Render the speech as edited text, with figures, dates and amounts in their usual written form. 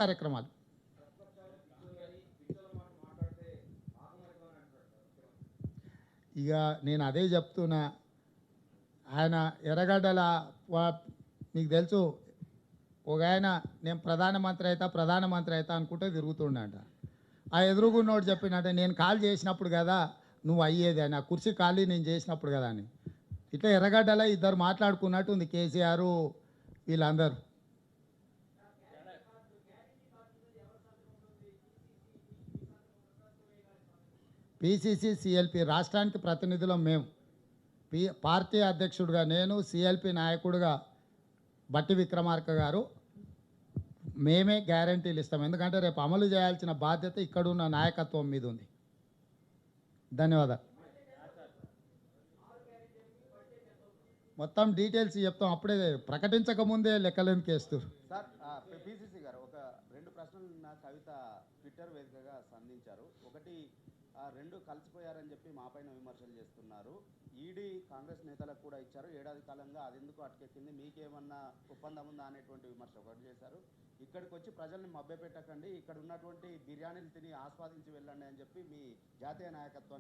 కార్యక్రమాలు. ఇక నేను అదే చెప్తున్నా. ఆయన ఎర్రగడ్డల మీకు తెలుసు, ఒక ఆయన నేను ప్రధానమంత్రి అవుతా అనుకుంటే తిరుగుతుండట. ఆ ఎదురుగున్నోడు చెప్పినట్టే నేను కాల్ చేసినప్పుడు కదా నువ్వు అయ్యేది అని, ఆ కుర్చీ ఖాళీ నేను చేసినప్పుడు కదా అని. ఇట్లా ఎర్రగడ్డల ఇద్దరు మాట్లాడుకున్నట్టు ఉంది కేసీఆర్ వీళ్ళందరూ. పిసిసి సిఎల్పి రాష్ట్రానికి ప్రతినిధులం మేము. పార్టీ అధ్యక్షుడిగా నేను, సిఎల్పి నాయకుడిగా బట్టి విక్రమార్క గారు, మేమే గ్యారంటీలు ఇస్తాం. ఎందుకంటే రేపు అమలు చేయాల్సిన బాధ్యత ఇక్కడున్న నాయకత్వం మీద ఉంది. ధన్యవాదాలు. మొత్తం డీటెయిల్స్ చెప్తాం, అప్పుడే ప్రకటించకముందే లెక్కలెందుకు వేస్తారు. సార్ పిసిసి గారు ఒక రెండు ప్రశ్నలు నా కవిత ట్విట్టర్ వేదికగా సంధించారు. ఒకటి, రెండు కలిసిపోయారని చెప్పి మా పైన విమర్శలు చేస్తున్నారు. ఈడీ కాంగ్రెస్ నేతలకు కూడా ఇచ్చారు, ఏడాది కాలంగా అది ఎందుకు అటకెక్కింది, మీకేమన్నా ఒప్పందం ఉందా అనేటువంటి విమర్శ ఒకటి చేశారు. ఇక్కడికి వచ్చి ప్రజల్ని మభ్యపెట్టకండి, ఇక్కడ ఉన్నటువంటి బిర్యానీలు తిని ఆస్వాదించి వెళ్ళండి అని చెప్పి మీ జాతీయ నాయకత్వాన్ని